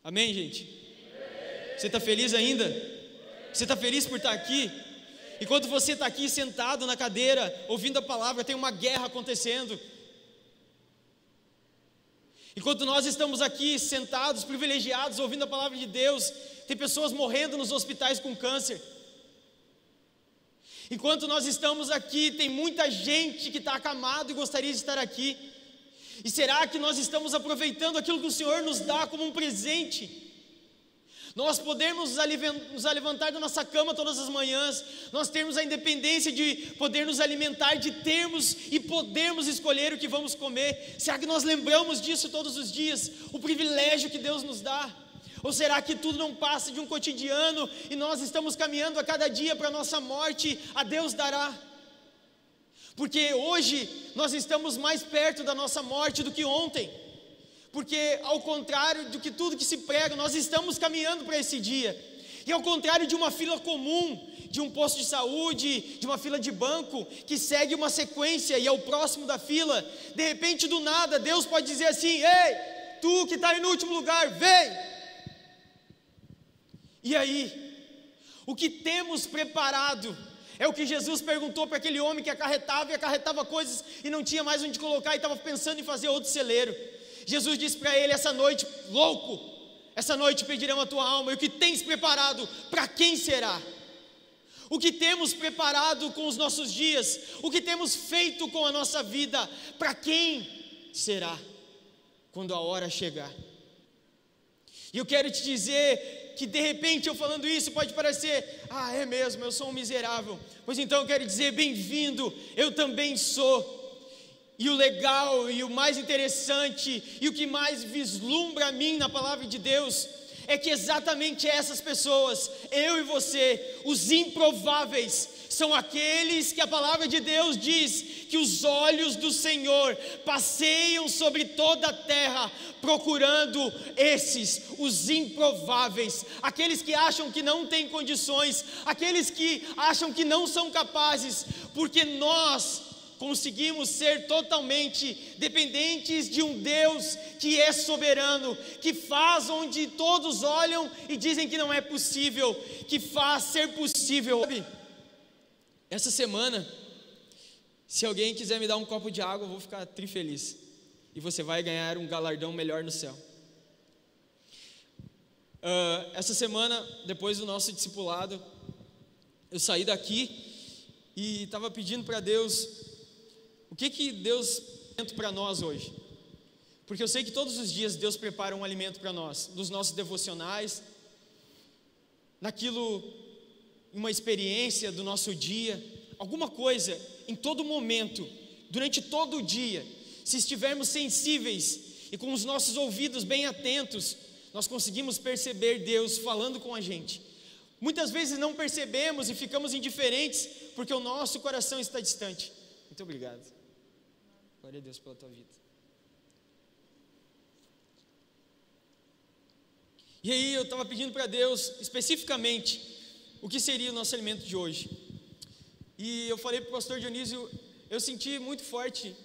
Amém, gente? Você está feliz ainda? Você está feliz por estar aqui? Enquanto você está aqui sentado na cadeira, ouvindo a palavra, tem uma guerra acontecendo. Enquanto nós estamos aqui sentados, privilegiados, ouvindo a palavra de Deus, tem pessoas morrendo nos hospitais com câncer. Enquanto nós estamos aqui, tem muita gente que está acamado e gostaria de estar aqui. E será que nós estamos aproveitando aquilo que o Senhor nos dá como um presente? Nós podemos nos levantar da nossa cama todas as manhãs, nós temos a independência de poder nos alimentar, de termos e podermos escolher o que vamos comer. Será que nós lembramos disso todos os dias? O privilégio que Deus nos dá? Ou será que tudo não passa de um cotidiano e nós estamos caminhando a cada dia para a nossa morte? A Deus dará. Porque hoje nós estamos mais perto da nossa morte do que ontem. Porque ao contrário do que tudo que se prega, nós estamos caminhando para esse dia. E ao contrário de uma fila comum, de um posto de saúde, de uma fila de banco, que segue uma sequência e é o próximo da fila, de repente do nada, Deus pode dizer assim: ei, tu que está aí no último lugar, vem! E aí, o que temos preparado? É o que Jesus perguntou para aquele homem que acarretava coisas e não tinha mais onde colocar e estava pensando em fazer outro celeiro. Jesus disse para ele: essa noite, louco, essa noite pedirão a tua alma, e o que tens preparado, para quem será? O que temos preparado com os nossos dias, o que temos feito com a nossa vida, para quem será, quando a hora chegar? E eu quero te dizer que de repente eu falando isso pode parecer: ah, é mesmo, eu sou um miserável. Pois então eu quero dizer: bem-vindo, eu também sou. E o legal e o mais interessante e o que mais vislumbra a mim na palavra de Deus é que exatamente essas pessoas, eu e você, os improváveis, são aqueles que a palavra de Deus diz que os olhos do Senhor passeiam sobre toda a terra, procurando esses, os improváveis, aqueles que acham que não têm condições, aqueles que acham que não são capazes, porque nós conseguimos ser totalmente dependentes de um Deus que é soberano, que faz onde todos olham e dizem que não é possível, que faz ser possível. Essa semana, se alguém quiser me dar um copo de água, eu vou ficar trifeliz, e você vai ganhar um galardão melhor no céu. Essa semana, depois do nosso discipulado, eu saí daqui e estava pedindo para Deus: o que Deus tem para nós hoje? Porque eu sei que todos os dias Deus prepara um alimento para nós, nos nossos devocionais, naquilo, uma experiência do nosso dia, alguma coisa, em todo momento, durante todo o dia. Se estivermos sensíveis e com os nossos ouvidos bem atentos, nós conseguimos perceber Deus falando com a gente. Muitas vezes não percebemos e ficamos indiferentes, porque o nosso coração está distante. Muito obrigado. Glória a Deus pela tua vida. E aí eu estava pedindo para Deus, especificamente, o que seria o nosso alimento de hoje. E eu falei para o pastor Dionísio, eu senti muito forte.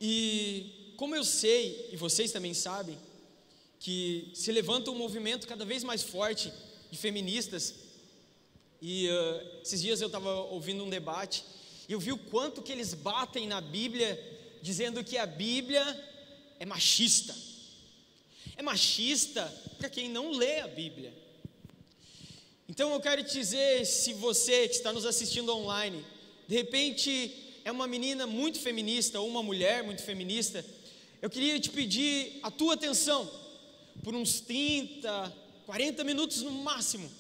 E como eu sei, e vocês também sabem, que se levanta um movimento cada vez mais forte de feministas. E esses dias eu estava ouvindo um debate, e eu vi o quanto que eles batem na Bíblia, dizendo que a Bíblia é machista. É machista para quem não lê a Bíblia. Então eu quero te dizer, se você que está nos assistindo online, de repente é uma menina muito feminista, ou uma mulher muito feminista, eu queria te pedir a tua atenção, por uns 30, 40 minutos no máximo.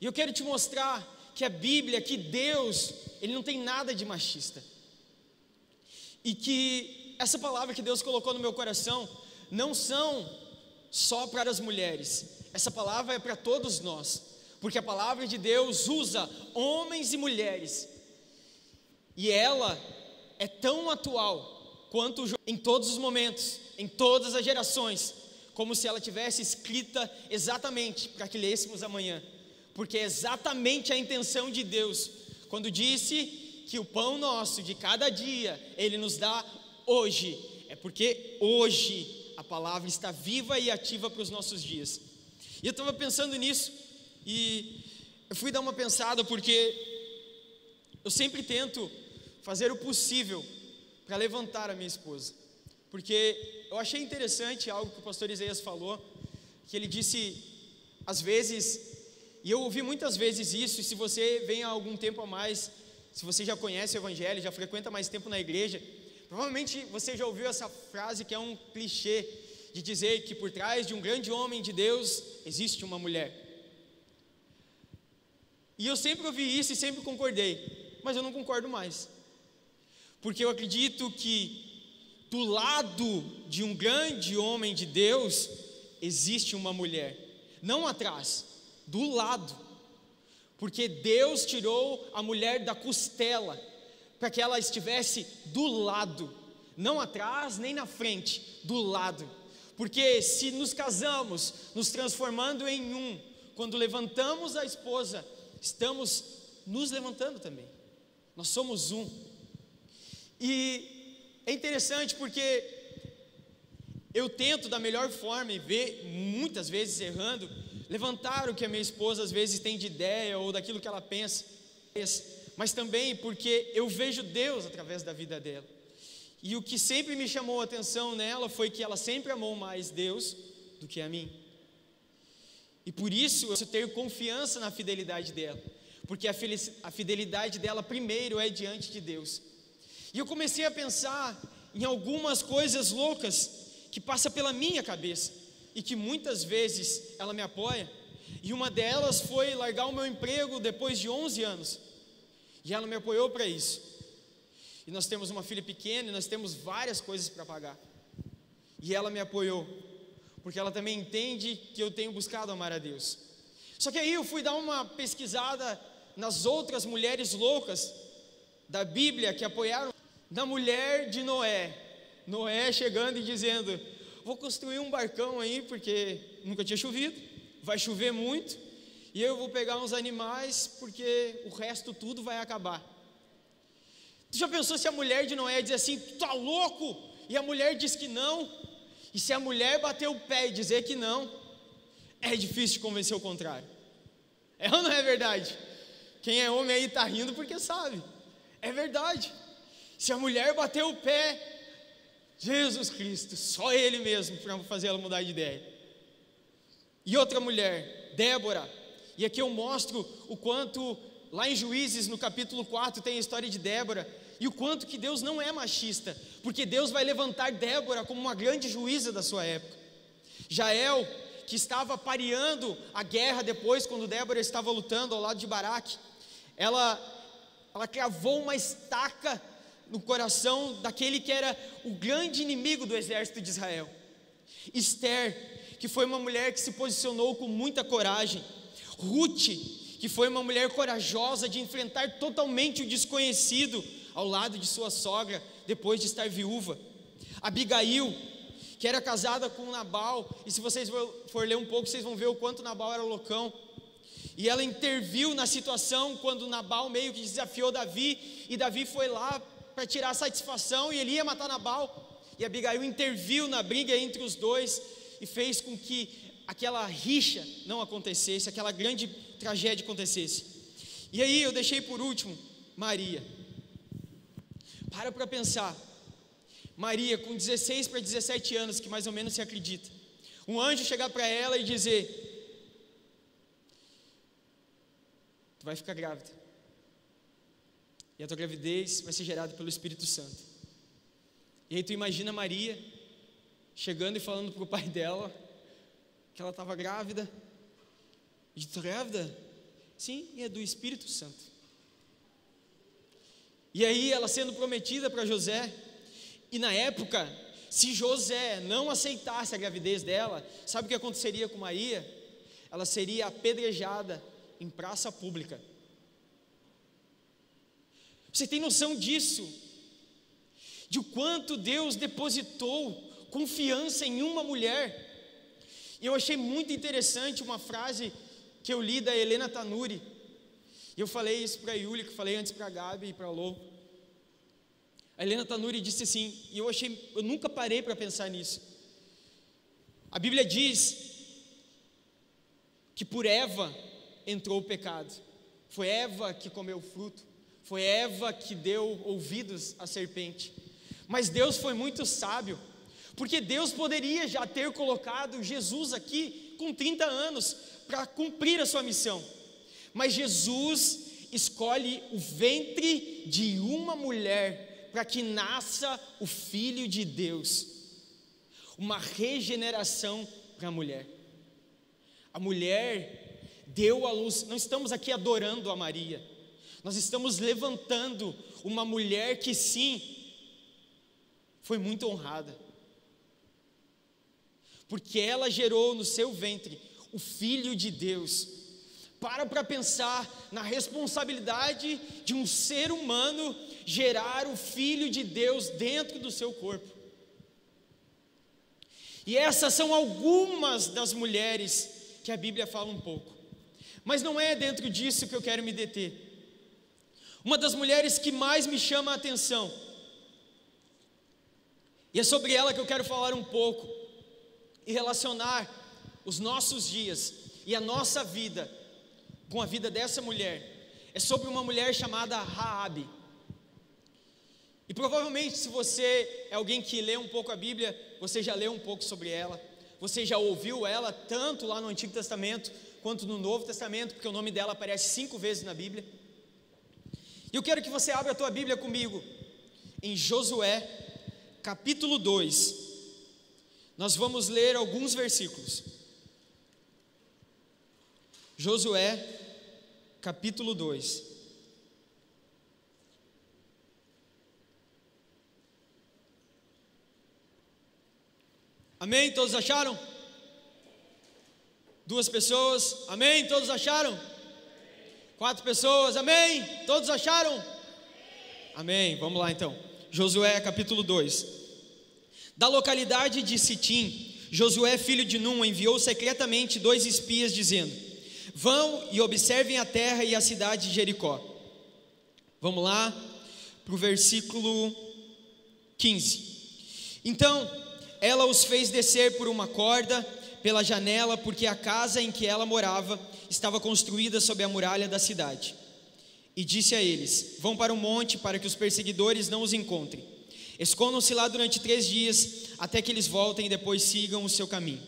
E eu quero te mostrar que a Bíblia, que Deus, Ele não tem nada de machista. E que essa palavra que Deus colocou no meu coração, não são só para as mulheres. Essa palavra é para todos nós. Porque a palavra de Deus usa homens e mulheres. E ela é tão atual quanto em todos os momentos, em todas as gerações, como se ela tivesse escrita exatamente para que lêssemos amanhã. Porque é exatamente a intenção de Deus, quando disse que o pão nosso de cada dia, Ele nos dá hoje. É porque hoje a palavra está viva e ativa para os nossos dias. E eu estava pensando nisso, e eu fui dar uma pensada, porque eu sempre tento fazer o possível para levantar a minha esposa, porque eu achei interessante algo que o pastor Isaías falou, que ele disse, às vezes, e eu ouvi muitas vezes isso, e se você vem há algum tempo a mais, se você já conhece o evangelho, já frequenta mais tempo na igreja, provavelmente você já ouviu essa frase que é um clichê, de dizer que por trás de um grande homem de Deus, existe uma mulher. E eu sempre ouvi isso e sempre concordei, mas eu não concordo mais, porque eu acredito que do lado de um grande homem de Deus, existe uma mulher, não atrás, do lado, porque Deus tirou a mulher da costela, para que ela estivesse do lado, não atrás nem na frente, do lado, porque se nos casamos, nos transformando em um, quando levantamos a esposa, estamos nos levantando também, nós somos um. E é interessante porque eu tento da melhor forma, e ver muitas vezes errando, levantar o que a minha esposa às vezes tem de ideia, ou daquilo que ela pensa, mas também porque eu vejo Deus através da vida dela, e o que sempre me chamou a atenção nela, foi que ela sempre amou mais Deus do que a mim, e por isso eu tenho confiança na fidelidade dela, porque a fidelidade dela primeiro é diante de Deus. E eu comecei a pensar em algumas coisas loucas que passa pela minha cabeça e que muitas vezes ela me apoia, e uma delas foi largar o meu emprego depois de 11 anos, e ela me apoiou para isso. E nós temos uma filha pequena e nós temos várias coisas para pagar, e ela me apoiou, porque ela também entende que eu tenho buscado amar a Deus. Só que aí eu fui dar uma pesquisada nas outras mulheres loucas da Bíblia que apoiaram, na mulher de Noé, Noé chegando e dizendo, vou construir um barcão aí, porque nunca tinha chovido, vai chover muito, e eu vou pegar uns animais, porque o resto tudo vai acabar. Tu já pensou se a mulher de Noé diz assim, tu tá louco? E a mulher diz que não, e se a mulher bater o pé e dizer que não, é difícil de convencer o contrário. É ou não é verdade? Quem é homem aí está rindo porque sabe, é verdade. Se a mulher bater o pé, Jesus Cristo, só Ele mesmo para fazer ela mudar de ideia. E outra mulher, Débora, e aqui eu mostro o quanto, lá em Juízes, no capítulo 4, tem a história de Débora, e o quanto que Deus não é machista, porque Deus vai levantar Débora como uma grande juíza da sua época. Jael, que estava pareando a guerra depois, quando Débora estava lutando ao lado de Baraque, ela cravou uma estaca no coração daquele que era o grande inimigo do exército de Israel. Esther, que foi uma mulher que se posicionou com muita coragem. Ruth, que foi uma mulher corajosa de enfrentar totalmente o desconhecido ao lado de sua sogra, depois de estar viúva. Abigail, que era casada com Nabal, e se vocês for ler um pouco, vocês vão ver o quanto Nabal era loucão, e ela interviu na situação, quando Nabal meio que desafiou Davi, e Davi foi lá para tirar satisfação, e ele ia matar Nabal, e Abigail interviu na briga entre os dois, e fez com que aquela rixa não acontecesse, aquela grande tragédia acontecesse. E aí eu deixei por último, Maria. Para pensar, Maria com 16 para 17 anos, que mais ou menos se acredita, um anjo chegar para ela e dizer, tu vai ficar grávida, e a tua gravidez vai ser gerada pelo Espírito Santo. E aí tu imagina Maria chegando e falando para o pai dela que ela estava grávida. E tu grávida? Sim, e é do Espírito Santo. E aí ela sendo prometida para José, e na época, se José não aceitasse a gravidez dela, sabe o que aconteceria com Maria? Ela seria apedrejada em praça pública. Você tem noção disso? De o quanto Deus depositou confiança em uma mulher. E eu achei muito interessante uma frase que eu li da Helena Tanuri, e eu falei isso para a Yuli, que falei antes para a Gabi e para a Lou. A Helena Tanuri disse assim, e eu nunca parei para pensar nisso, Bíblia diz que por Eva entrou o pecado. Foi Eva que comeu o fruto, foi Eva que deu ouvidos à serpente. Mas Deus foi muito sábio, porque Deus poderia já ter colocado Jesus aqui com 30 anos para cumprir a sua missão. Mas Jesus escolhe o ventre de uma mulher para que nasça o Filho de Deus, uma regeneração para a mulher. A mulher deu à luz. Não estamos aqui adorando a Maria, nós estamos levantando uma mulher que sim, foi muito honrada, porque ela gerou no seu ventre o Filho de Deus. Para pensar na responsabilidade de um ser humano gerar o Filho de Deus dentro do seu corpo. E essas são algumas das mulheres que a Bíblia fala um pouco, mas não é dentro disso que eu quero me deter. Uma das mulheres que mais me chama a atenção, e é sobre ela que eu quero falar um pouco, e relacionar os nossos dias e a nossa vida com a vida dessa mulher, é sobre uma mulher chamada Raabe. E provavelmente, se você é alguém que lê um pouco a Bíblia, você já leu um pouco sobre ela, você já ouviu ela tanto lá no Antigo Testamento quanto no Novo Testamento, porque o nome dela aparece 5 vezes na Bíblia. E eu quero que você abra a tua Bíblia comigo em Josué capítulo 2. Nós vamos ler alguns versículos. Josué capítulo 2. Amém? Todos acharam? 2 pessoas, amém? Todos acharam? 4 pessoas, amém? Todos acharam? Amém, vamos lá então. Josué capítulo 2. Da localidade de Sitim, Josué filho de Num enviou secretamente 2 espias dizendo: vão e observem a terra e a cidade de Jericó. Vamos lá para o versículo 15. Então ela os fez descer por uma corda pela janela, porque a casa em que ela morava estava construída sob a muralha da cidade. E disse a eles: vão para o monte para que os perseguidores não os encontrem. Escondam-se lá durante 3 dias, até que eles voltem e depois sigam o seu caminho.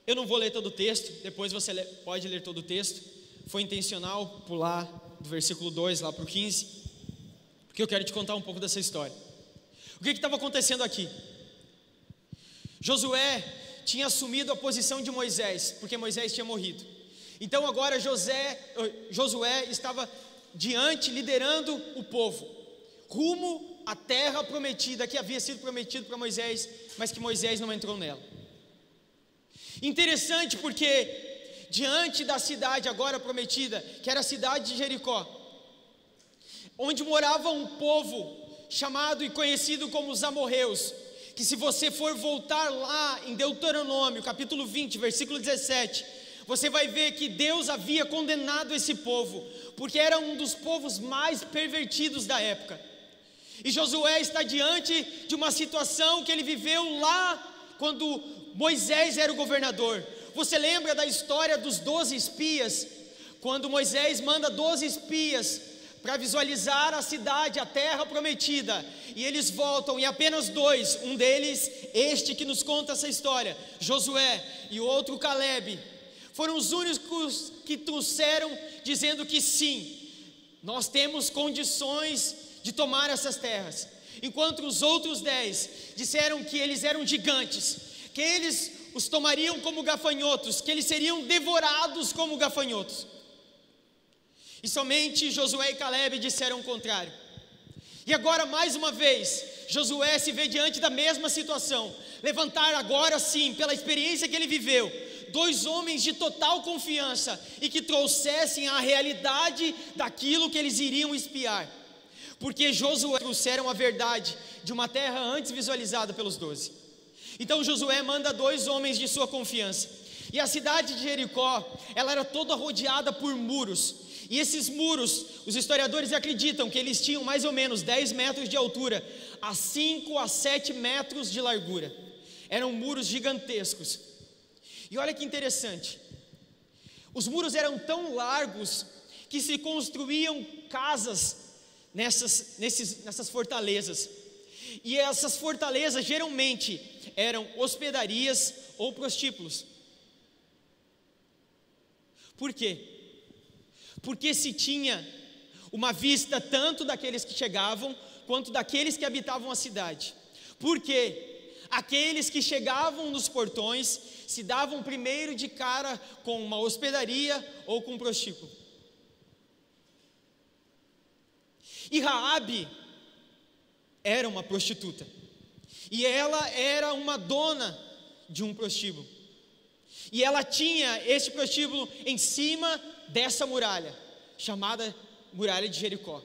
Eu não vou ler todo o texto, depois você pode ler todo o texto. Foi intencional pular do versículo 2 lá para o 15, porque eu quero te contar um pouco dessa história. O que estava acontecendo aqui? Josué tinha assumido a posição de Moisés, porque Moisés tinha morrido. Então agora Josué estava diante, liderando o povo, rumo à terra prometida, que havia sido prometido para Moisés, mas que Moisés não entrou nela. Interessante porque diante da cidade agora prometida, que era a cidade de Jericó, onde morava um povo chamado e conhecido como os amorreus, que se você for voltar lá em Deuteronômio, capítulo 20, versículo 17, você vai ver que Deus havia condenado esse povo, porque era um dos povos mais pervertidos da época. E Josué está diante de uma situação que ele viveu lá, quando Moisés era o governador. Você lembra da história dos 12 espias? Quando Moisés manda 12 espias para visualizar a cidade, a terra prometida, e eles voltam, e apenas 2, um deles, este que nos conta essa história, Josué, e o outro Caleb, foram os únicos que trouxeram, dizendo que sim, nós temos condições de tomar essas terras, enquanto os outros 10 disseram que eles eram gigantes, que eles os tomariam como gafanhotos, que eles seriam devorados como gafanhotos. E somente Josué e Caleb disseram o contrário. E agora mais uma vez Josué se vê diante da mesma situação, levantar agora sim, pela experiência que ele viveu, 2 homens de total confiança, e que trouxessem a realidade daquilo que eles iriam espiar, porque Josué trouxeram a verdade de uma terra antes visualizada pelos 12. Então Josué manda 2 homens de sua confiança, e a cidade de Jericó, ela era toda rodeada por muros, e esses muros, os historiadores acreditam que eles tinham mais ou menos 10 metros de altura, a 5 a 7 metros de largura. Eram muros gigantescos. E olha que interessante, os muros eram tão largos que se construíam casas nessas fortalezas, e essas fortalezas geralmente eram hospedarias ou prostíbulos. Por quê? Porque se tinha uma vista tanto daqueles que chegavam, quanto daqueles que habitavam a cidade. Porque aqueles que chegavam nos portões se davam primeiro de cara com uma hospedaria ou com um prostíbulo. E Raabe era uma prostituta, e ela era uma dona de um prostíbulo, e ela tinha esse prostíbulo em cima dessa muralha, chamada Muralha de Jericó.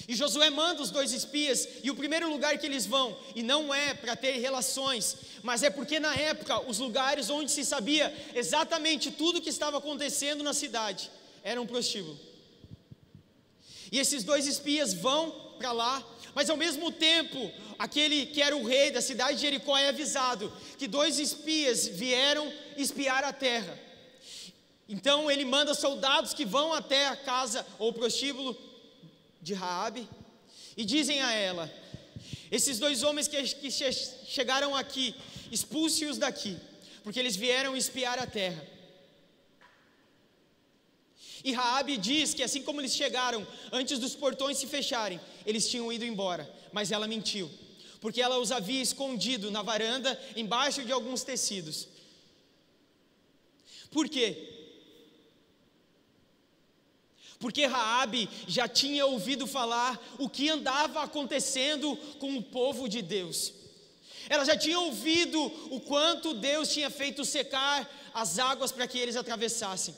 E Josué manda os 2 espias, e o primeiro lugar que eles vão, e não é para ter relações, mas é porque na época os lugares onde se sabia exatamente tudo o que estava acontecendo na cidade, era um prostíbulo. E esses 2 espias vão para lá, mas ao mesmo tempo, aquele que era o rei da cidade de Jericó é avisado que 2 espias vieram espiar a terra. Então ele manda soldados que vão até a casa ou prostíbulo de Raabe e dizem a ela: esses 2 homens que chegaram aqui, expulse-os daqui, porque eles vieram espiar a terra. E Raabe diz que assim como eles chegaram, antes dos portões se fecharem, eles tinham ido embora, mas ela mentiu, porque ela os havia escondido na varanda, embaixo de alguns tecidos. Por quê? Porque Raabe já tinha ouvido falar o que andava acontecendo com o povo de Deus. Ela já tinha ouvido o quanto Deus tinha feito secar as águas para que eles atravessassem.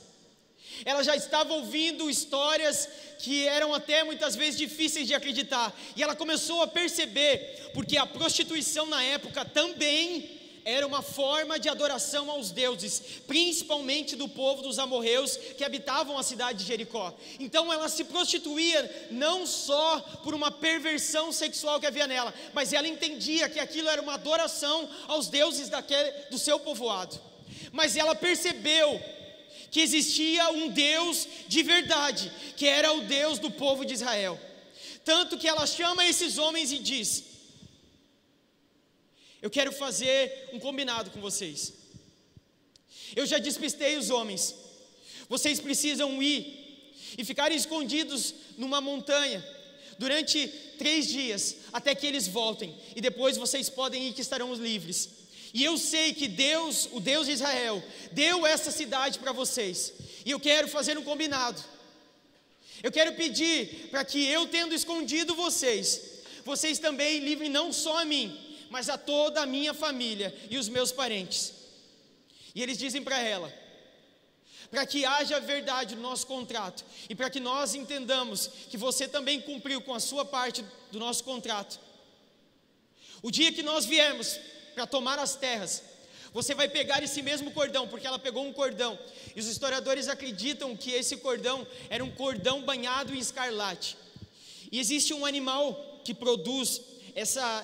Ela já estava ouvindo histórias que eram até muitas vezes difíceis de acreditar. E ela começou a perceber, porque a prostituição na época também era uma forma de adoração aos deuses, principalmente do povo dos amorreus que habitavam a cidade de Jericó. Então ela se prostituía não só por uma perversão sexual que havia nela, mas ela entendia que aquilo era uma adoração aos deuses do seu povoado. Mas ela percebeu que existia um Deus de verdade, que era o Deus do povo de Israel. Tanto que ela chama esses homens e diz: eu quero fazer um combinado com vocês. Eu já despistei os homens. Vocês precisam ir e ficar escondidos numa montanha durante 3 dias, até que eles voltem, e depois vocês podem ir, que estarão livres. E eu sei que Deus, o Deus de Israel, deu essa cidade para vocês, e eu quero fazer um combinado. Eu quero pedir para que eu, tendo escondido vocês também livrem não só a mim, mas a toda a minha família e os meus parentes. E eles dizem para ela: para que haja verdade no nosso contrato, e para que nós entendamos que você também cumpriu com a sua parte do nosso contrato, o dia que nós viermos para tomar as terras, você vai pegar esse mesmo cordão, porque ela pegou um cordão, e os historiadores acreditam que esse cordão era um cordão banhado em escarlate. E existe um animal que produz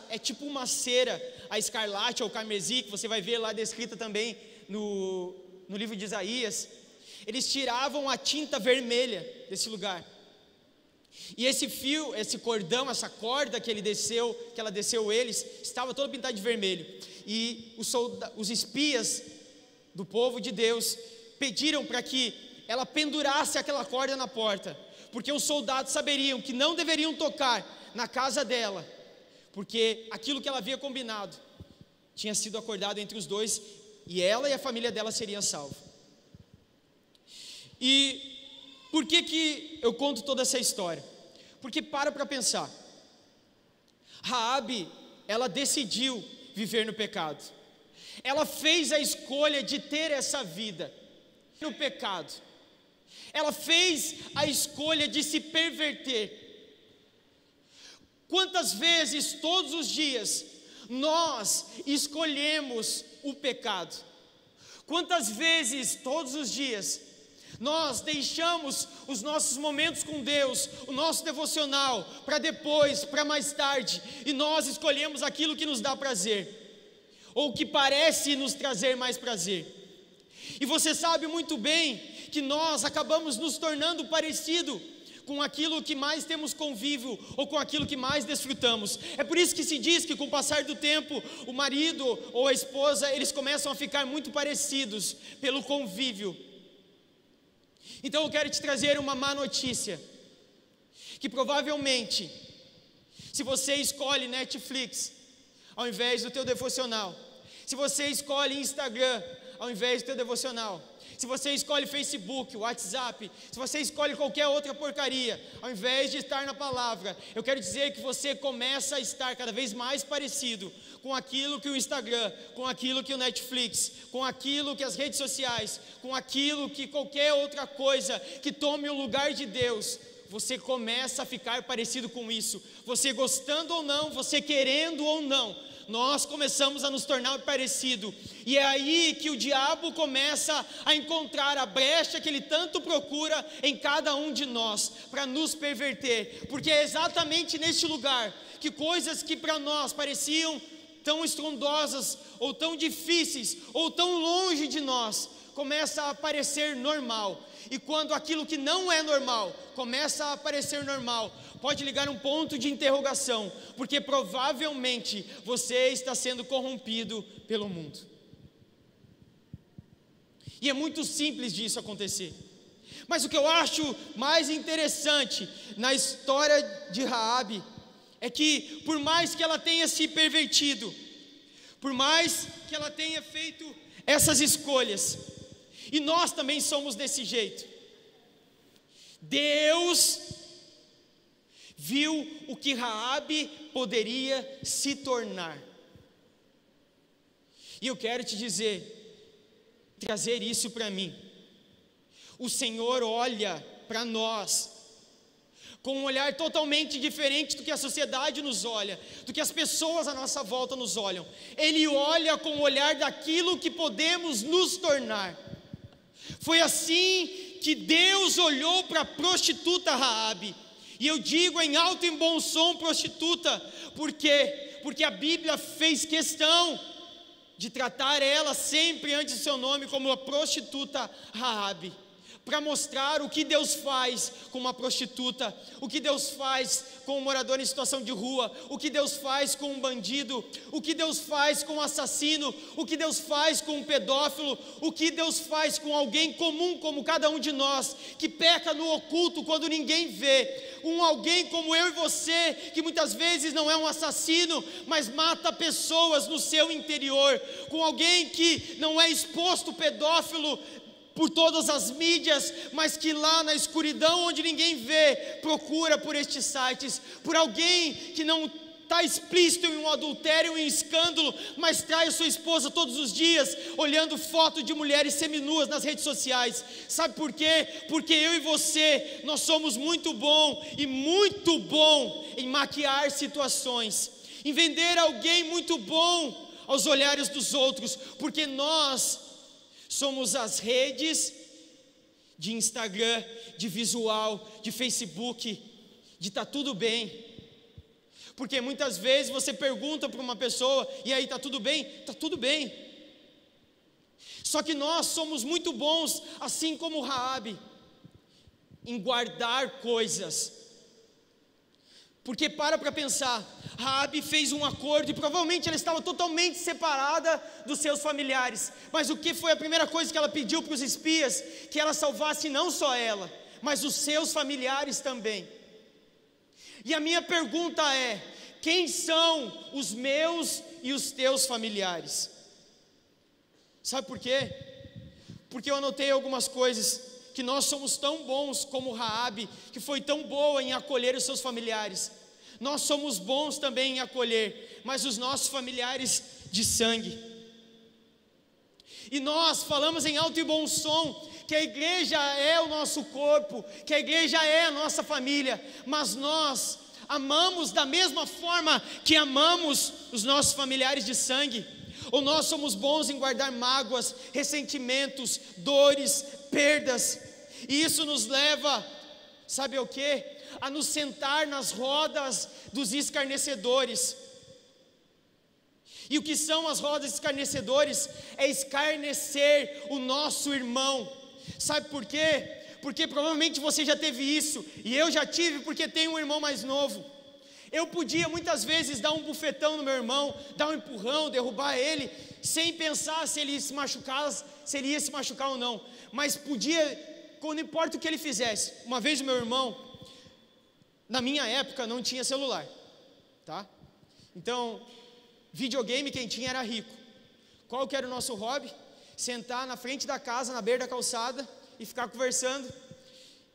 é tipo uma cera, a escarlate ou carmesim, que você vai ver lá descrita também no livro de Isaías. Eles tiravam a tinta vermelha desse lugar, e esse fio, esse cordão, essa corda que ela desceu eles, estava todo pintado de vermelho. E os espias do povo de Deus pediram para que ela pendurasse aquela corda na porta, porque os soldados saberiam que não deveriam tocar na casa dela, porque aquilo que ela havia combinado tinha sido acordado entre os 2, e ela e a família dela seriam salvos. E por que eu conto toda essa história? Porque para pensar, Raabe, ela decidiu viver no pecado, ela fez a escolha de ter essa vida no pecado, ela fez a escolha de se perverter. Quantas vezes, todos os dias, nós escolhemos o pecado? Quantas vezes, todos os dias, nós deixamos os nossos momentos com Deus, o nosso devocional, para depois, para mais tarde, e nós escolhemos aquilo que nos dá prazer, ou que parece nos trazer mais prazer? E você sabe muito bem que nós acabamos nos tornando parecido com aquilo que mais temos convívio, ou com aquilo que mais desfrutamos. É por isso que se diz que com o passar do tempo, o marido ou a esposa, eles começam a ficar muito parecidos pelo convívio. Então eu quero te trazer uma má notícia, que provavelmente, se você escolhe Netflix ao invés do teu devocional, se você escolhe Instagram ao invés do teu devocional, se você escolhe Facebook, WhatsApp, se você escolhe qualquer outra porcaria, ao invés de estar na palavra, eu quero dizer que você começa a estar cada vez mais parecido com aquilo que o Instagram, com aquilo que o Netflix, com aquilo que as redes sociais, com aquilo que qualquer outra coisa que tome o lugar de Deus. Você começa a ficar parecido com isso, você gostando ou não, você querendo ou não, nós começamos a nos tornar parecido, e é aí que o diabo começa a encontrar a brecha que ele tanto procura em cada um de nós, para nos perverter, porque é exatamente neste lugar, que coisas que para nós pareciam tão estrondosas, ou tão difíceis, ou tão longe de nós, começa a parecer normal, e quando aquilo que não é normal, começa a parecer normal, pode ligar um ponto de interrogação, porque provavelmente você está sendo corrompido pelo mundo. E é muito simples disso acontecer. Mas o que eu acho mais interessante na história de Raabe é que, por mais que ela tenha se pervertido, por mais que ela tenha feito essas escolhas, e nós também somos desse jeito, Deus viu o que Raabe poderia se tornar. E eu quero te dizer, trazer isso para mim. O Senhor olha para nós com um olhar totalmente diferente do que a sociedade nos olha, do que as pessoas à nossa volta nos olham. Ele olha com o olhar daquilo que podemos nos tornar. Foi assim que Deus olhou para a prostituta Raabe. E eu digo em alto e bom som prostituta, porque a Bíblia fez questão de tratar ela sempre antes do seu nome como a prostituta Raabe, para mostrar o que Deus faz com uma prostituta, o que Deus faz com um morador em situação de rua, o que Deus faz com um bandido, o que Deus faz com um assassino, o que Deus faz com um pedófilo, o que Deus faz com alguém comum como cada um de nós, que peca no oculto quando ninguém vê, alguém como eu e você, que muitas vezes não é um assassino, mas mata pessoas no seu interior, com alguém que não é exposto pedófilo por todas as mídias, mas que lá na escuridão onde ninguém vê, procura por estes sites, por alguém que não está explícito em um adultério, em um escândalo, mas trai a sua esposa todos os dias, olhando foto de mulheres seminuas nas redes sociais. Sabe por quê? Porque eu e você, nós somos muito bom em maquiar situações, em vender alguém muito bom aos olhares dos outros, porque nós somos as redes de Instagram, de visual, de Facebook, de tá tudo bem. Porque muitas vezes você pergunta para uma pessoa, e aí, tá tudo bem? Tá tudo bem. Só que nós somos muito bons, assim como Raabe, em guardar coisas. Porque para pensar, Raabe fez um acordo e provavelmente ela estava totalmente separada dos seus familiares. Mas o que foi a primeira coisa que ela pediu para os espias? Que ela salvasse não só ela, mas os seus familiares também. E a minha pergunta é: quem são os meus e os teus familiares? Sabe por quê? Porque eu anotei algumas coisas, que nós somos tão bons como Raabe, que foi tão boa em acolher os seus familiares. Nós somos bons também em acolher, mas os nossos familiares de sangue. E nós falamos em alto e bom som que a igreja é o nosso corpo, que a igreja é a nossa família, mas nós amamos da mesma forma que amamos os nossos familiares de sangue. Ou nós somos bons em guardar mágoas, ressentimentos, dores, perdas, e isso nos leva, sabe o quê? A nos sentar nas rodas dos escarnecedores. E o que são as rodas escarnecedores? É escarnecer o nosso irmão. Sabe por quê? Porque provavelmente você já teve isso, e eu já tive porque tenho um irmão mais novo. Eu podia muitas vezes dar um bufetão no meu irmão, dar um empurrão, derrubar ele, sem pensar se ele ia se machucar ou não. Mas podia, não importa o que ele fizesse. Uma vez o meu irmão, na minha época não tinha celular, tá? Então, videogame quem tinha era rico. Qual que era o nosso hobby? Sentar na frente da casa, na beira da calçada, e ficar conversando.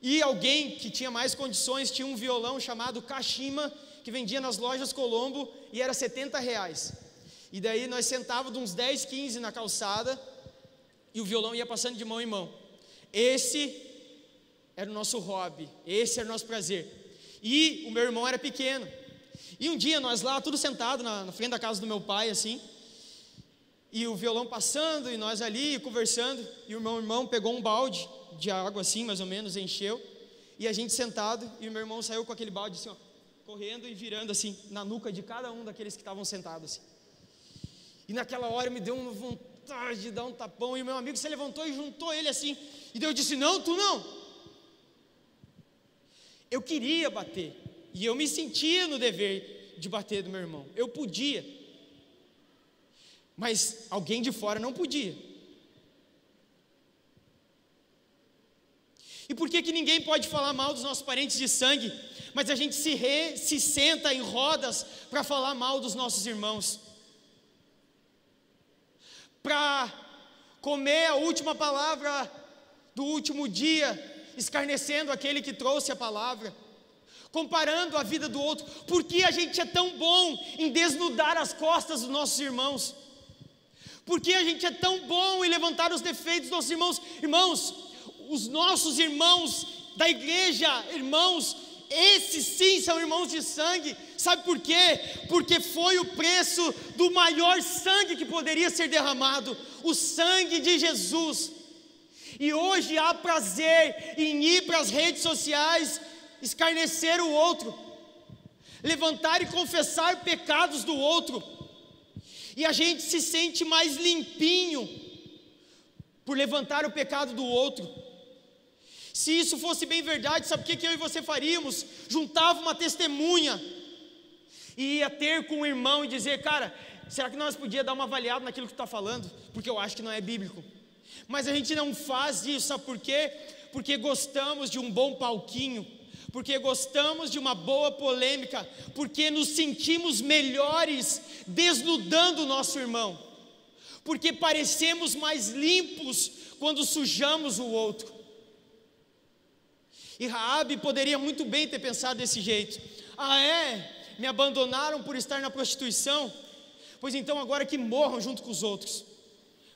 E alguém que tinha mais condições tinha um violão chamado Kashima, que vendia nas lojas Colombo, e era R$70. E daí nós sentávamos uns 10, 15 na calçada, e o violão ia passando de mão em mão. Esse era o nosso hobby, esse era o nosso prazer. E o meu irmão era pequeno. E um dia nós lá, tudo sentado na frente da casa do meu pai, assim, e o violão passando, e nós ali conversando, e o meu irmão pegou um balde de água assim, mais ou menos, encheu, e a gente sentado, e o meu irmão saiu com aquele balde assim, ó, correndo e virando assim, na nuca de cada um daqueles que estavam sentados assim. E naquela hora me deu uma vontade de dar um tapão, e o meu amigo se levantou e juntou ele assim, e daí eu disse, não, tu não. Eu queria bater, e eu me sentia no dever de bater do meu irmão, eu podia, mas alguém de fora não podia. E por que ninguém pode falar mal dos nossos parentes de sangue, mas a gente se senta em rodas para falar mal dos nossos irmãos? Para comer a última palavra do último dia, escarnecendo aquele que trouxe a palavra, comparando a vida do outro. Por que a gente é tão bom em desnudar as costas dos nossos irmãos? Por que a gente é tão bom em levantar os defeitos dos nossos irmãos? Irmãos, os nossos irmãos da igreja, irmãos, esses sim são irmãos de sangue. Sabe por quê? Porque foi o preço do maior sangue que poderia ser derramado, o sangue de Jesus. E hoje há prazer em ir para as redes sociais, escarnecer o outro, levantar e confessar pecados do outro, e a gente se sente mais limpinho por levantar o pecado do outro. Se isso fosse bem verdade, sabe o que eu e você faríamos? Juntava uma testemunha e ia ter com o irmão e dizer, cara, será que nós podíamos dar uma avaliada naquilo que tu está falando? Porque eu acho que não é bíblico. Mas a gente não faz isso, sabe por quê? Porque gostamos de um bom palquinho, porque gostamos de uma boa polêmica, porque nos sentimos melhores desnudando o nosso irmão, porque parecemos mais limpos quando sujamos o outro. E Raabe poderia muito bem ter pensado desse jeito. Ah é? Me abandonaram por estar na prostituição? Pois então agora que morram junto com os outros.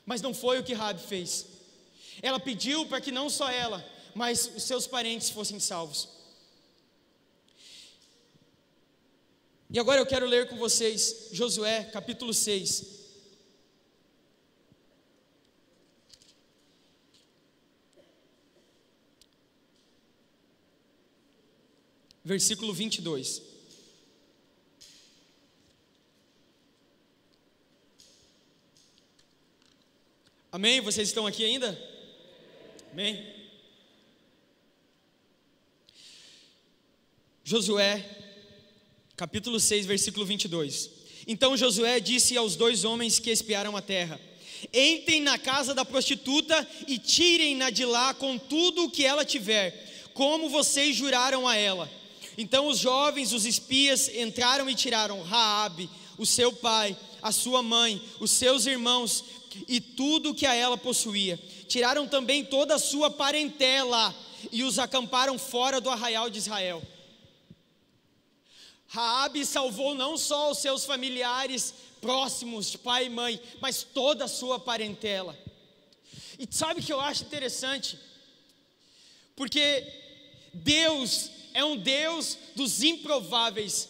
Mas não foi o que Raabe fez. Ela pediu para que não só ela, mas os seus parentes fossem salvos. E agora eu quero ler com vocês Josué capítulo 6. Versículo 22. Amém? Vocês estão aqui ainda? Amém? Josué, capítulo 6, versículo 22. Então Josué disse aos 2 homens que espiaram a terra: entrem na casa da prostituta e tirem-na de lá com tudo o que ela tiver, como vocês juraram a ela. Então os jovens, os espias, entraram e tiraram Raabe, o seu pai, a sua mãe, os seus irmãos e tudo o que a ela possuía. Tiraram também toda a sua parentela e os acamparam fora do arraial de Israel. Raabe salvou não só os seus familiares próximos, de pai e mãe, mas toda a sua parentela. E sabe o que eu acho interessante? Porque Deus é um Deus dos improváveis.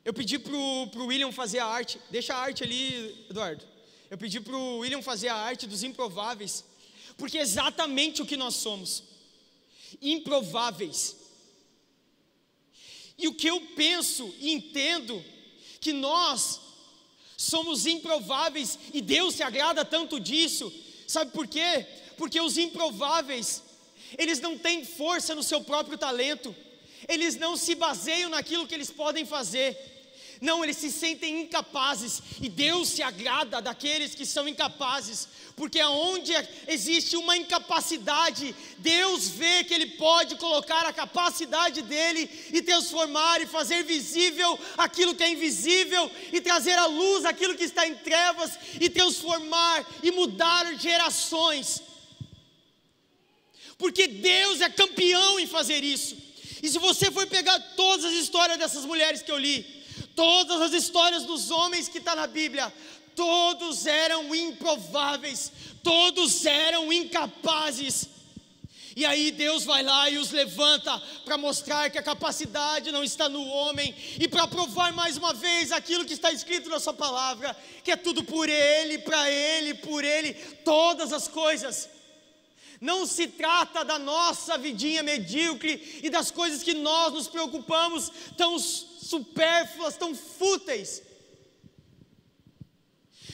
Eu pedi para o William fazer a arte. Deixa a arte ali, Eduardo. Eu pedi para o William fazer a arte dos improváveis, porque é exatamente o que nós somos, improváveis. E o que eu penso e entendo, que nós somos improváveis e Deus se agrada tanto disso. Sabe por quê? Porque os improváveis, eles não têm força no seu próprio talento, eles não se baseiam naquilo que eles podem fazer, não, eles se sentem incapazes, e Deus se agrada daqueles que são incapazes, porque aonde existe uma incapacidade, Deus vê que Ele pode colocar a capacidade dEle, e transformar e fazer visível aquilo que é invisível, e trazer à luz aquilo que está em trevas, e transformar e mudar gerações, porque Deus é campeão em fazer isso. E se você for pegar todas as histórias dessas mulheres que eu li, todas as histórias dos homens que estão na Bíblia, todos eram improváveis, todos eram incapazes, e aí Deus vai lá e os levanta para mostrar que a capacidade não está no homem, e para provar mais uma vez aquilo que está escrito na sua palavra, que é tudo por Ele, para Ele, por Ele, todas as coisas. Não se trata da nossa vidinha medíocre e das coisas que nós nos preocupamos, tão supérfluas, tão fúteis,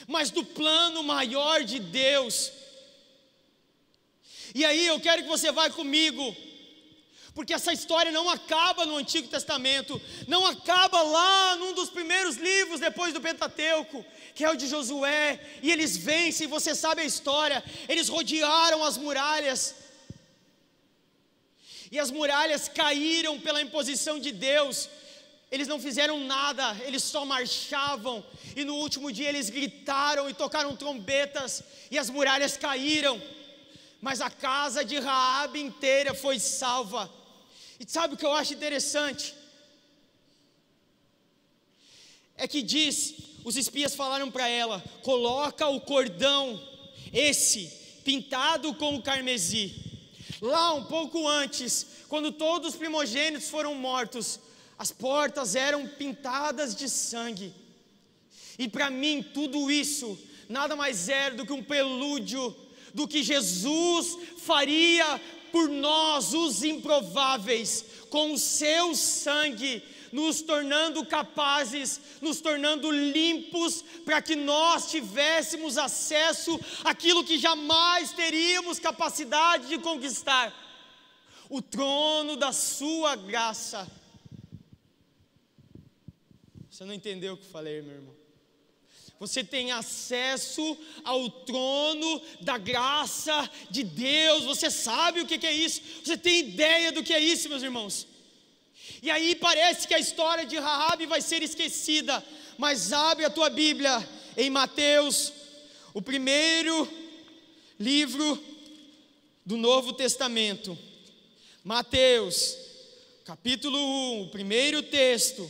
mas do plano maior de Deus. E aí eu quero que você vá comigo, porque essa história não acaba no Antigo Testamento, não acaba lá num dos primeiros livros depois do Pentateuco, que é o de Josué, e eles vencem, você sabe a história, eles rodearam as muralhas, e as muralhas caíram pela imposição de Deus. Eles não fizeram nada, eles só marchavam, e no último dia eles gritaram e tocaram trombetas, e as muralhas caíram, mas a casa de Raabe inteira foi salva. E sabe o que eu acho interessante? É que diz, os espias falaram para ela, coloca o cordão, esse, pintado com o carmesim. Lá um pouco antes, quando todos os primogênitos foram mortos, as portas eram pintadas de sangue, e para mim tudo isso nada mais era do que um prelúdio do que Jesus faria por nós, os improváveis, com o seu sangue, nos tornando capazes, nos tornando limpos, para que nós tivéssemos acesso àquilo que jamais teríamos capacidade de conquistar, o trono da sua graça. Você não entendeu o que eu falei, meu irmão? Você tem acesso ao trono da graça de Deus. Você sabe o que é isso? Você tem ideia do que é isso, meus irmãos? E aí parece que a história de Raabe vai ser esquecida, mas abre a tua Bíblia em Mateus, o primeiro livro do Novo Testamento. Mateus, capítulo 1, o primeiro texto.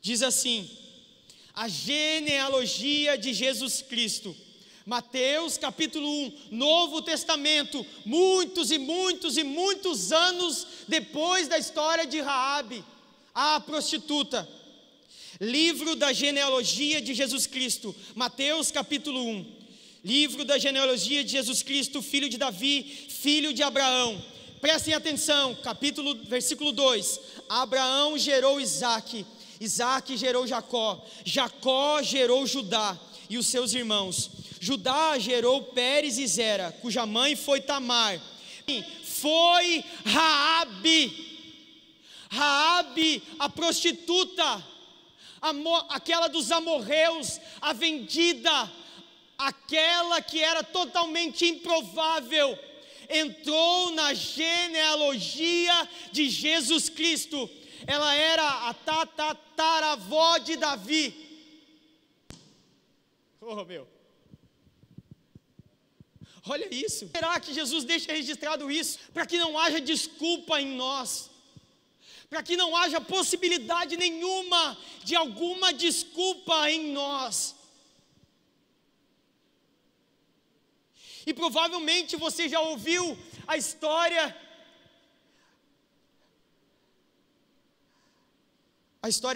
Diz assim, a genealogia de Jesus Cristo. Mateus capítulo 1, Novo Testamento, muitos e muitos e muitos anos depois da história de Raabe, a prostituta. Livro da genealogia de Jesus Cristo, Mateus capítulo 1. Livro da genealogia de Jesus Cristo, filho de Davi, filho de Abraão. Prestem atenção, versículo 2. Abraão gerou Isaque, Isaque gerou Jacó, Jacó gerou Judá e os seus irmãos. Judá gerou Pérez e Zera, cuja mãe foi Tamar. Foi Raabe, Raabe, a prostituta, aquela dos amorreus, a vendida, aquela que era totalmente improvável, entrou na genealogia de Jesus Cristo. Ela era a tataravó de Davi. Oh, meu. Olha isso. Será que Jesus deixa registrado isso? Para que não haja desculpa em nós, para que não haja possibilidade nenhuma de alguma desculpa em nós. E provavelmente você já ouviu a história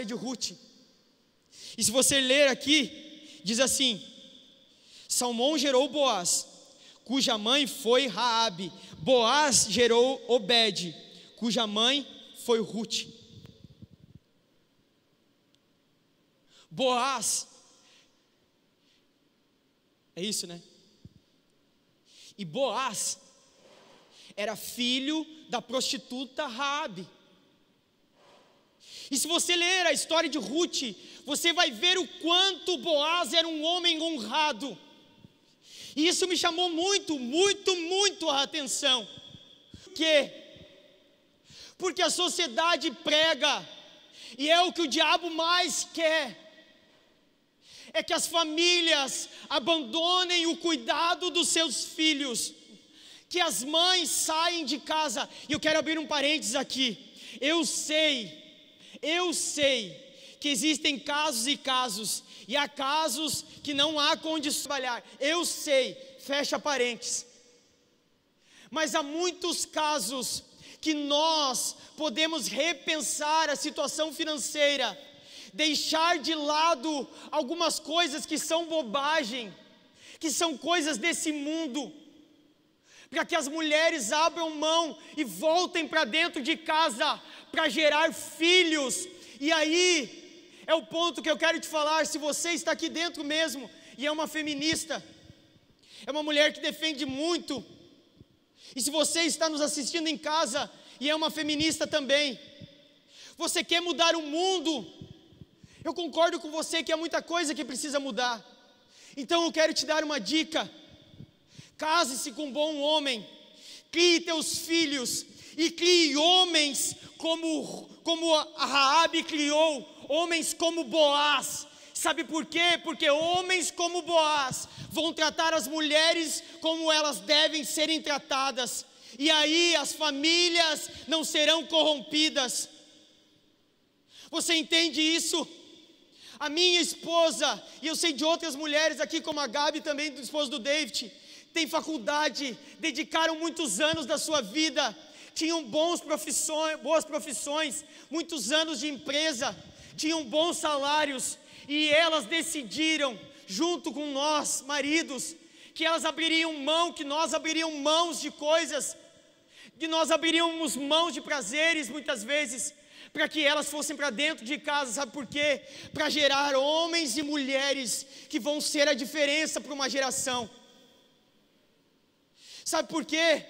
de Ruth. E se você ler aqui, diz assim: Salmão gerou Boaz, cuja mãe foi Raabe. Boaz gerou Obed, cuja mãe foi Ruth. Boaz, é isso, né? E Boaz era filho da prostituta Raabe. E se você ler a história de Ruth, você vai ver o quanto Boaz era um homem honrado. E isso me chamou muito, muito, muito a atenção. Por quê? Porque a sociedade prega, e é o que o diabo mais quer, é que as famílias abandonem o cuidado dos seus filhos, que as mães saem de casa. E eu quero abrir um parênteses aqui. Eu sei que existem casos e casos, e há casos que não há condições de trabalhar. Eu sei, fecha parênteses. Mas há muitos casos que nós podemos repensar a situação financeira, deixar de lado algumas coisas que são bobagem, que são coisas desse mundo, para que as mulheres abram mão e voltem para dentro de casa, para gerar filhos. E aí, é o ponto que eu quero te falar. Se você está aqui dentro mesmo, e é uma feminista, é uma mulher que defende muito, e se você está nos assistindo em casa, e é uma feminista também, você quer mudar o mundo, eu concordo com você que há muita coisa que precisa mudar. Então eu quero te dar uma dica: case-se com um bom homem, crie teus filhos, e crie homens como a Raabe criou, homens como Boaz. Sabe por quê? Porque homens como Boaz vão tratar as mulheres como elas devem serem tratadas, e aí as famílias não serão corrompidas. Você entende isso? A minha esposa, e eu sei de outras mulheres aqui, como a Gabi também, do esposo do David, tem faculdade, dedicaram muitos anos da sua vida, tinham boas profissões, muitos anos de empresa, tinham bons salários, e elas decidiram, junto com nós, maridos, que elas abririam mão, que nós abriríamos mãos de coisas, que nós abriríamos mãos de prazeres, muitas vezes, para que elas fossem para dentro de casa. Sabe por quê? Para gerar homens e mulheres que vão ser a diferença para uma geração. Sabe por quê?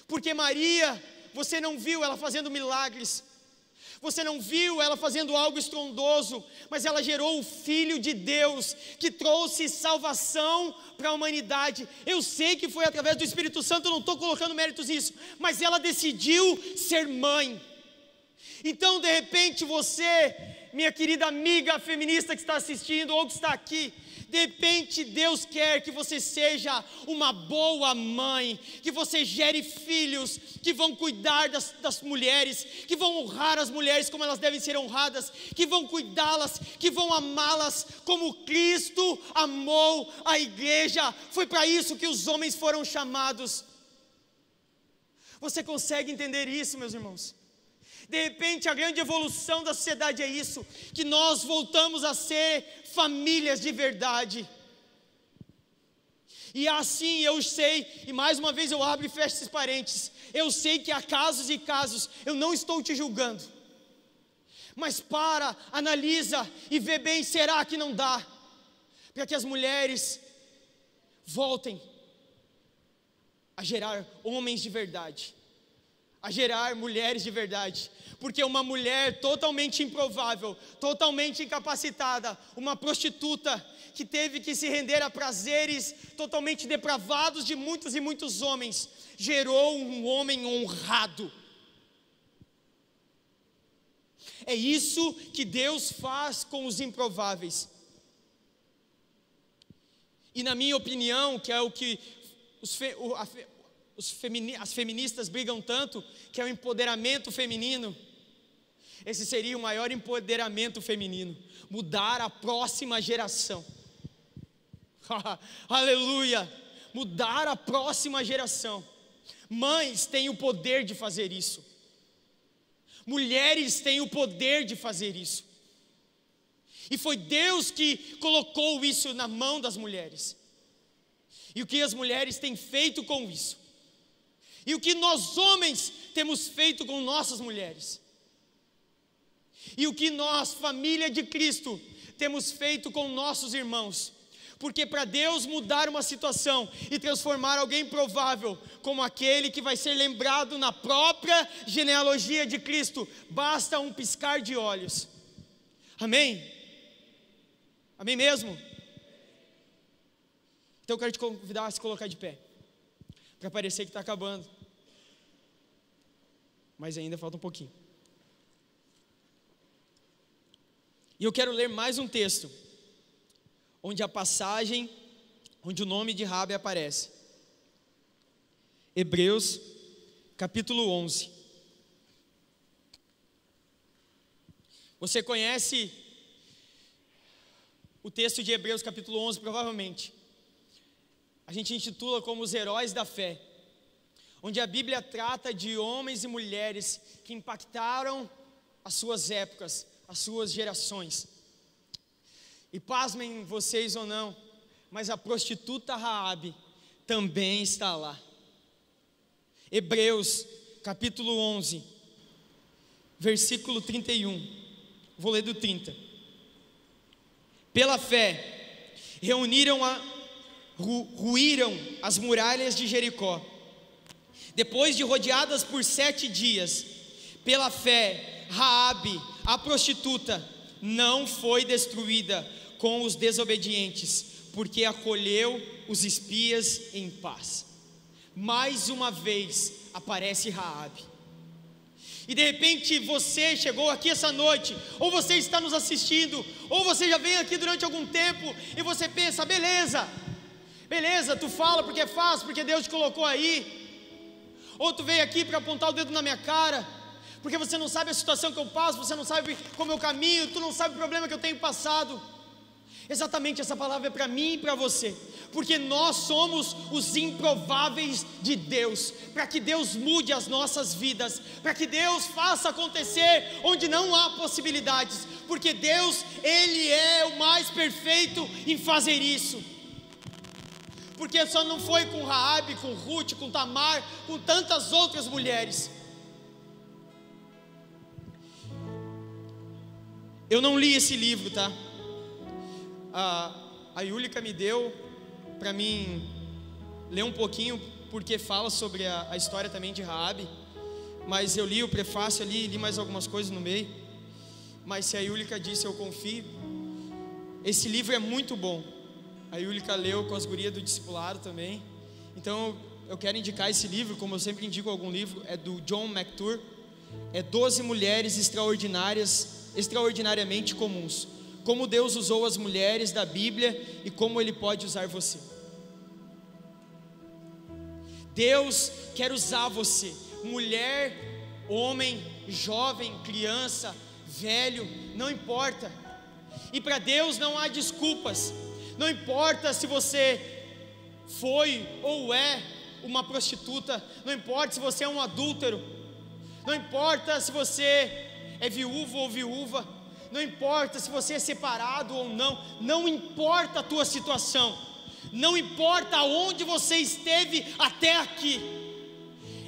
Porque Maria, você não viu ela fazendo milagres, você não viu ela fazendo algo estrondoso, mas ela gerou o Filho de Deus, que trouxe salvação para a humanidade. Eu sei que foi através do Espírito Santo, eu não estou colocando méritos nisso, mas ela decidiu ser mãe. Então, de repente, você, minha querida amiga feminista que está assistindo ou que está aqui, de repente Deus quer que você seja uma boa mãe, que você gere filhos que vão cuidar das mulheres, que vão honrar as mulheres como elas devem ser honradas, que vão cuidá-las, que vão amá-las como Cristo amou a igreja. Foi para isso que os homens foram chamados. Você consegue entender isso, meus irmãos? De repente a grande evolução da sociedade é isso, que nós voltamos a ser famílias de verdade. E assim eu sei, e mais uma vez eu abro e fecho esses parênteses, eu sei que há casos e casos, eu não estou te julgando, mas para, analisa e vê bem, será que não dá, para que as mulheres voltem a gerar homens de verdade, a gerar mulheres de verdade. Porque uma mulher totalmente improvável, totalmente incapacitada, uma prostituta que teve que se render a prazeres totalmente depravados de muitos e muitos homens, gerou um homem honrado. É isso que Deus faz com os improváveis. E na minha opinião, que é o que as feministas brigam tanto, que é o empoderamento feminino, esse seria o maior empoderamento feminino, mudar a próxima geração. Aleluia, mudar a próxima geração. Mães têm o poder de fazer isso, mulheres têm o poder de fazer isso, e foi Deus que colocou isso na mão das mulheres. E o que as mulheres têm feito com isso, e o que nós homens temos feito com nossas mulheres, e o que nós, família de Cristo, temos feito com nossos irmãos. Porque para Deus mudar uma situação e transformar alguém improvável como aquele que vai ser lembrado na própria genealogia de Cristo, basta um piscar de olhos. Amém? Amém mesmo? Então eu quero te convidar a se colocar de pé, para parecer que está acabando, mas ainda falta um pouquinho. E eu quero ler mais um texto, onde a passagem, onde o nome de Raabe aparece. Hebreus, capítulo 11. Você conhece o texto de Hebreus, capítulo 11, provavelmente. A gente intitula como os heróis da fé, onde a Bíblia trata de homens e mulheres que impactaram as suas épocas, as suas gerações. E pasmem vocês ou não, mas a prostituta Raabe também está lá. Hebreus, capítulo 11, versículo 31. Vou ler do 30. Pela fé, ruíram as muralhas de Jericó. Depois de rodeadas por 7 dias, pela fé, Raabe, a prostituta, não foi destruída com os desobedientes, porque acolheu os espias em paz. Mais uma vez aparece Raabe. E de repente você chegou aqui essa noite, ou você está nos assistindo, ou você já veio aqui durante algum tempo, e você pensa, beleza, tu fala porque é fácil, porque Deus te colocou aí. Ou tu veio aqui para apontar o dedo na minha cara, porque você não sabe a situação que eu passo, você não sabe como eu caminho, tu não sabe o problema que eu tenho passado. Exatamente, essa palavra é para mim e para você, porque nós somos os improváveis de Deus, para que Deus mude as nossas vidas, para que Deus faça acontecer onde não há possibilidades, porque Deus, Ele é o mais perfeito em fazer isso. Porque só não foi com Raabe, com Ruth, com Tamar, com tantas outras mulheres. Eu não li esse livro, tá? A Yúlica me deu para mim ler um pouquinho, porque fala sobre a história também de Raabe, mas eu li o prefácio ali, li mais algumas coisas no meio, mas se a Yúlica disse, eu confio. Esse livro é muito bom. A Yúlica leu com as gurias do discipulado também, então eu quero indicar esse livro, como eu sempre indico algum livro, é do John McTour, é 12 mulheres extraordinariamente comuns. Como Deus usou as mulheres da Bíblia e como Ele pode usar você. Deus quer usar você, mulher, homem, jovem, criança, velho, não importa. E para Deus não há desculpas. Não importa se você foi ou é uma prostituta, não importa se você é um adúltero, não importa se você é viúvo ou viúva, não importa se você é separado ou não, não importa a tua situação, não importa onde você esteve até aqui,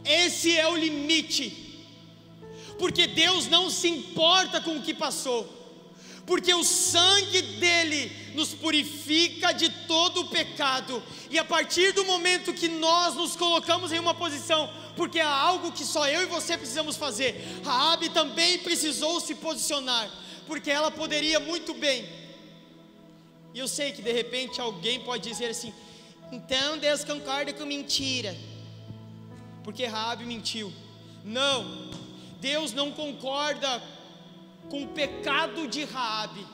esse é o limite, porque Deus não se importa com o que passou, porque o sangue dele nos purifica de todo o pecado, e a partir do momento que nós nos colocamos em uma posição, porque há algo que só eu e você precisamos fazer, Raabe também precisou se posicionar, porque ela poderia muito bem, e eu sei que de repente alguém pode dizer assim, então Deus concorda com mentira, porque Raabe mentiu. Não, Deus não concorda com o pecado de Raabe,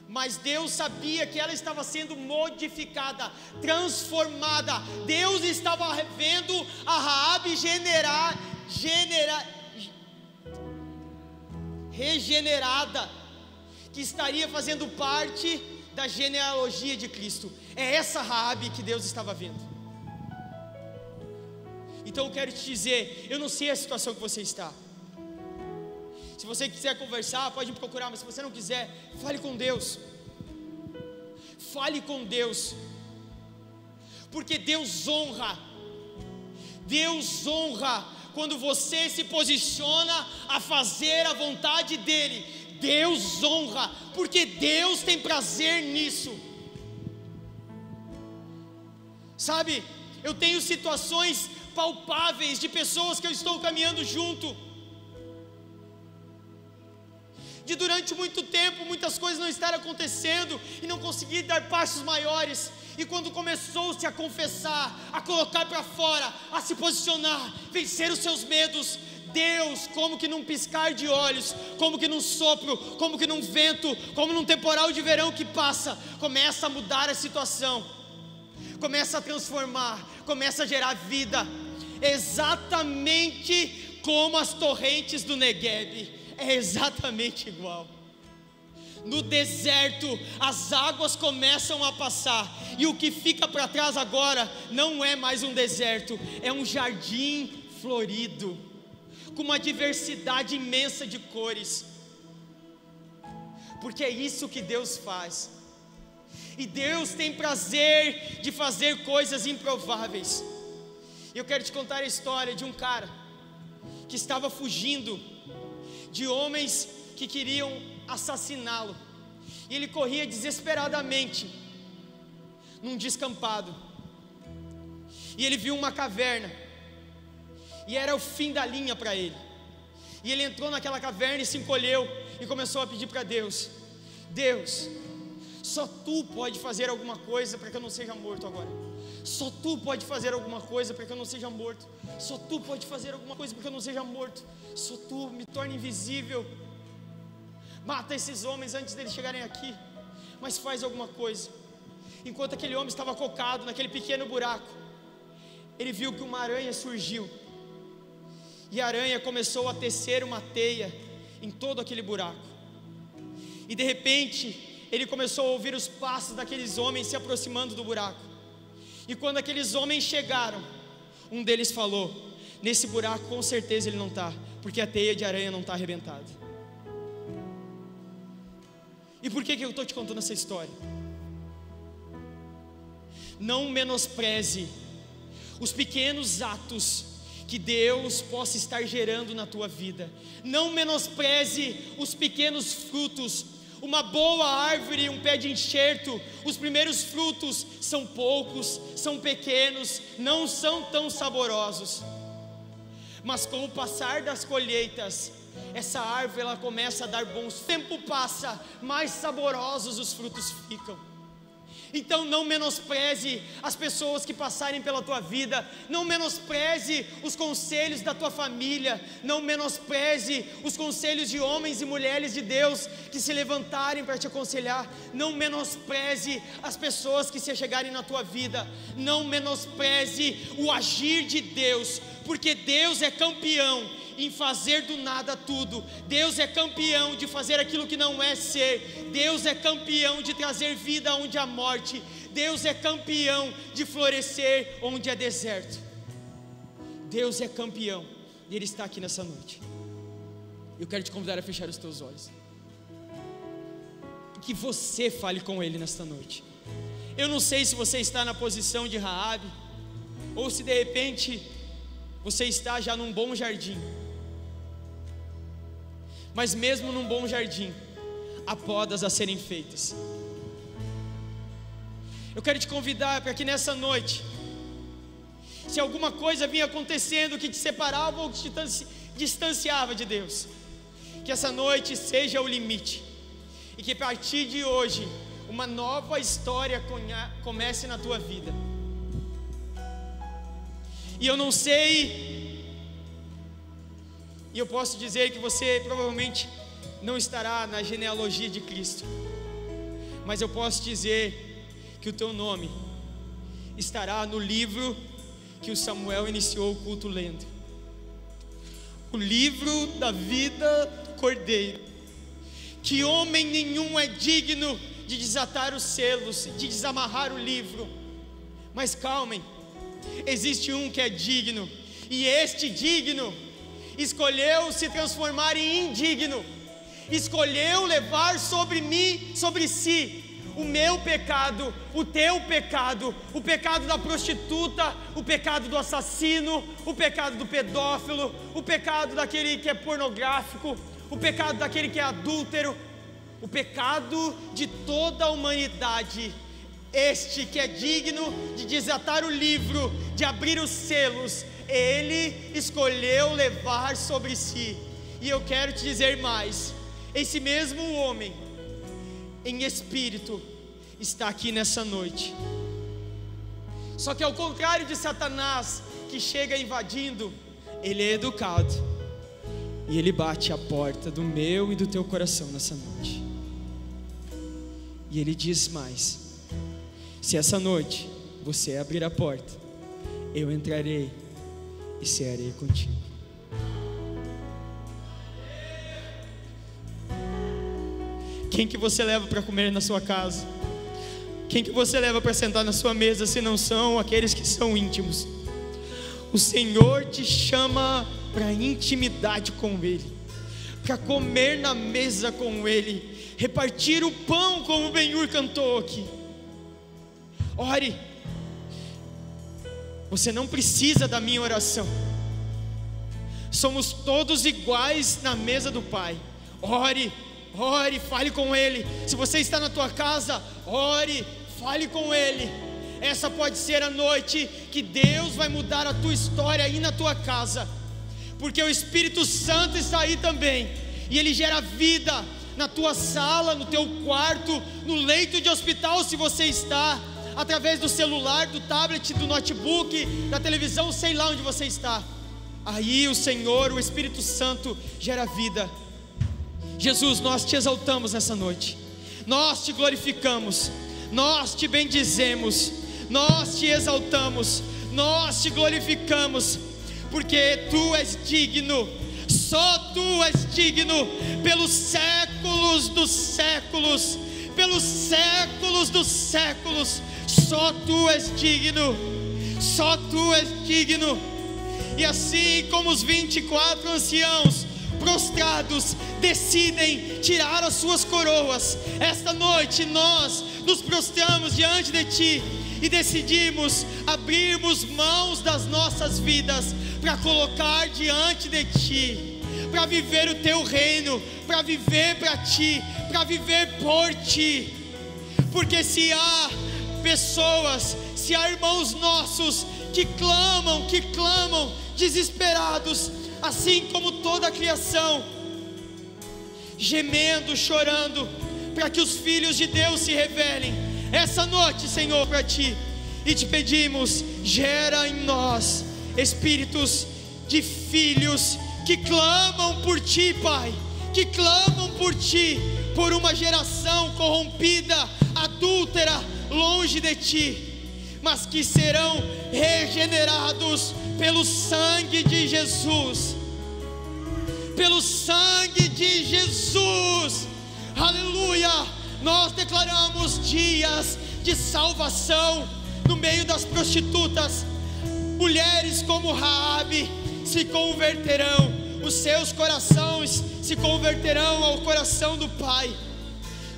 mas Deus sabia que ela estava sendo modificada, transformada. Deus estava vendo a Raabe regenerada, que estaria fazendo parte da genealogia de Cristo. É essa Raabe que Deus estava vendo. Então eu quero te dizer, eu não sei a situação que você está. Se você quiser conversar, pode me procurar, mas se você não quiser, fale com Deus. Fale com Deus, porque Deus honra quando você se posiciona a fazer a vontade dele. Deus honra, porque Deus tem prazer nisso. Sabe, eu tenho situações palpáveis de pessoas que eu estou caminhando junto, de durante muito tempo muitas coisas não estarem acontecendo e não conseguir dar passos maiores, e quando começou-se a confessar, a colocar para fora, a se posicionar, vencer os seus medos, Deus, como que num piscar de olhos, como que num sopro, como que num vento, como num temporal de verão que passa, começa a mudar a situação, começa a transformar, começa a gerar vida, exatamente como as torrentes do Negueb. É exatamente igual. No deserto as águas começam a passar, e o que fica para trás agora não é mais um deserto, é um jardim florido, com uma diversidade imensa de cores, porque é isso que Deus faz. E Deus tem prazer de fazer coisas improváveis. E eu quero te contar a história de um cara que estava fugindo de homens que queriam assassiná-lo, e ele corria desesperadamente num descampado, e ele viu uma caverna, e era o fim da linha para ele, e ele entrou naquela caverna e se encolheu, e começou a pedir para Deus: Deus, só Tu pode fazer alguma coisa para que eu não seja morto agora. Só Tu pode fazer alguma coisa para que eu não seja morto. Só Tu pode fazer alguma coisa para que eu não seja morto. Só Tu me torna invisível. Mata esses homens antes deles chegarem aqui, mas faz alguma coisa. Enquanto aquele homem estava cocado naquele pequeno buraco, ele viu que uma aranha surgiu, e a aranha começou a tecer uma teia em todo aquele buraco. E de repente ele começou a ouvir os passos daqueles homens se aproximando do buraco. E quando aqueles homens chegaram, um deles falou: nesse buraco com certeza ele não está, porque a teia de aranha não está arrebentada. E por que eu estou te contando essa história? Não menospreze os pequenos atos que Deus possa estar gerando na tua vida. Não menospreze os pequenos frutos. Uma boa árvore, um pé de enxerto, os primeiros frutos são poucos, são pequenos, não são tão saborosos, mas com o passar das colheitas, essa árvore ela começa a dar bons. O tempo passa, mais saborosos os frutos ficam. Então não menospreze as pessoas que passarem pela tua vida, não menospreze os conselhos da tua família, não menospreze os conselhos de homens e mulheres de Deus que se levantarem para te aconselhar, não menospreze as pessoas que se chegarem na tua vida, não menospreze o agir de Deus, porque Deus é campeão em fazer do nada tudo. Deus é campeão de fazer aquilo que não é ser. Deus é campeão de trazer vida onde há morte. Deus é campeão de florescer onde é deserto. Deus é campeão, e Ele está aqui nessa noite. Eu quero te convidar a fechar os teus olhos, que você fale com Ele nesta noite. Eu não sei se você está na posição de Raabe, ou se de repente você está já num bom jardim. Mas mesmo num bom jardim, há podas a serem feitas. Eu quero te convidar para que nessa noite, se alguma coisa vinha acontecendo que te separava ou que te distanciava de Deus, que essa noite seja o limite, e que a partir de hoje uma nova história comece na tua vida. E eu não sei, e eu posso dizer que você provavelmente não estará na genealogia de Cristo, mas eu posso dizer que o teu nome estará no livro que o Samuel iniciou o culto lendo, o livro da vida do Cordeiro, que homem nenhum é digno de desatar os selos, de desamarrar o livro. Mas calmem, existe um que é digno, e este digno escolheu se transformar em indigno, escolheu levar sobre si o meu pecado, o teu pecado, o pecado da prostituta, o pecado do assassino, o pecado do pedófilo, o pecado daquele que é pornográfico, o pecado daquele que é adúltero, o pecado de toda a humanidade. Este que é digno de desatar o livro, de abrir os selos, Ele escolheu levar sobre si. E eu quero te dizer mais: esse mesmo homem, em espírito, está aqui nessa noite. Só que ao contrário de Satanás, que chega invadindo, ele é educado, e ele bate a porta do meu e do teu coração nessa noite. E ele diz mais: se essa noite você abrir a porta, eu entrarei e cearei contigo. Quem que você leva para comer na sua casa? Quem que você leva para sentar na sua mesa, se não são aqueles que são íntimos? O Senhor te chama para intimidade com Ele, para comer na mesa com Ele, repartir o pão, como o Ben-Hur cantou aqui. Ore. Você não precisa da minha oração. Somos todos iguais na mesa do Pai. Ore, ore, fale com Ele. Se você está na tua casa, ore, fale com Ele. Essa pode ser a noite que Deus vai mudar a tua história aí na tua casa, porque o Espírito Santo está aí também, e Ele gera vida na tua sala, no teu quarto, no leito de hospital, se você está, através do celular, do tablet, do notebook, da televisão, sei lá onde você está. Aí o Senhor, o Espírito Santo gera vida. Jesus, nós te exaltamos nessa noite, nós te glorificamos, nós te bendizemos, nós te exaltamos, nós te glorificamos, porque Tu és digno, só Tu és digno, pelos séculos dos séculos, pelos séculos dos séculos, só Tu és digno, só Tu és digno. E assim como os 24 anciãos prostrados decidem tirar as suas coroas, esta noite nós nos prostramos diante de Ti e decidimos abrirmos mãos das nossas vidas para colocar diante de Ti, para viver o Teu reino, para viver para Ti, para viver por Ti. Porque se há pessoas, se há irmãos nossos que clamam desesperados, assim como toda a criação, gemendo, chorando, para que os filhos de Deus se revelem, essa noite, Senhor, para Ti, e te pedimos, gera em nós espíritos de filhos que clamam por Ti, Pai, que clamam por Ti, por uma geração corrompida, adúltera, longe de Ti, mas que serão regenerados pelo sangue de Jesus, pelo sangue de Jesus, aleluia. Nós declaramos dias de salvação no meio das prostitutas. Mulheres como Raabe se converterão, os seus corações se converterão ao coração do Pai.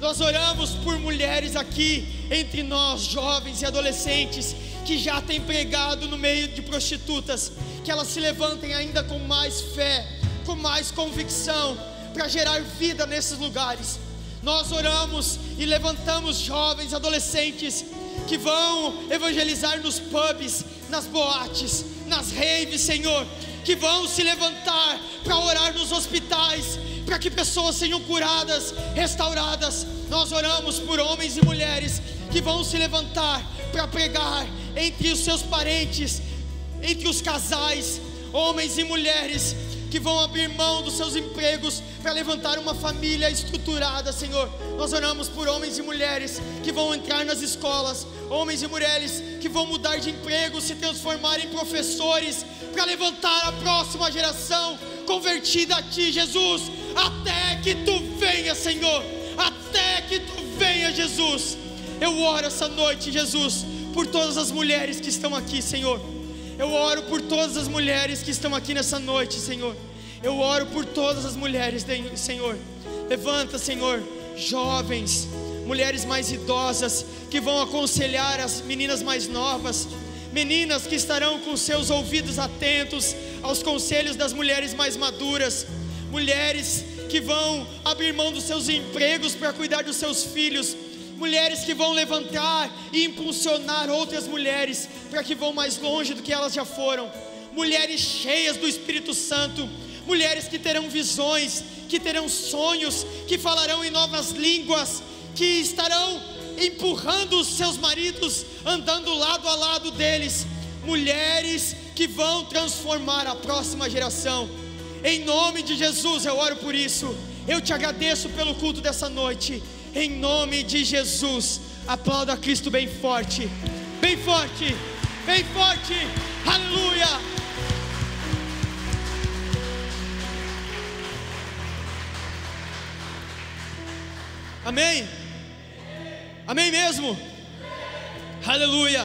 Nós oramos por mulheres aqui entre nós, jovens e adolescentes, que já têm pregado no meio de prostitutas, que elas se levantem ainda com mais fé, com mais convicção, para gerar vida nesses lugares. Nós oramos e levantamos jovens, adolescentes, que vão evangelizar nos pubs, nas boates, nas raves, Senhor, que vão se levantar para orar nos hospitais, para que pessoas sejam curadas, restauradas. Nós oramos por homens e mulheres que vão se levantar para pregar entre os seus parentes, entre os casais, homens e mulheres que vão abrir mão dos seus empregos para levantar uma família estruturada, Senhor. Nós oramos por homens e mulheres que vão entrar nas escolas, homens e mulheres que vão mudar de emprego, se transformar em professores, para levantar a próxima geração convertida a Ti, Jesus, até que Tu venha, Senhor, até que Tu venha, Jesus. Eu oro essa noite, Jesus, por todas as mulheres que estão aqui, Senhor. Eu oro por todas as mulheres que estão aqui nessa noite, Senhor. Eu oro por todas as mulheres, Senhor. Levanta, Senhor, jovens, mulheres mais idosas, que vão aconselhar as meninas mais novas, meninas que estarão com seus ouvidos atentos aos conselhos das mulheres mais maduras, mulheres que vão abrir mão dos seus empregos para cuidar dos seus filhos, mulheres que vão levantar e impulsionar outras mulheres para que vão mais longe do que elas já foram, mulheres cheias do Espírito Santo, mulheres que terão visões, que terão sonhos, que falarão em novas línguas, que estarão empurrando os seus maridos, andando lado a lado deles, mulheres que vão transformar a próxima geração. Em nome de Jesus eu oro por isso. Eu te agradeço pelo culto dessa noite, em nome de Jesus. Aplauda a Cristo bem forte, bem forte, bem forte, aleluia. Amém? Amém mesmo? Aleluia.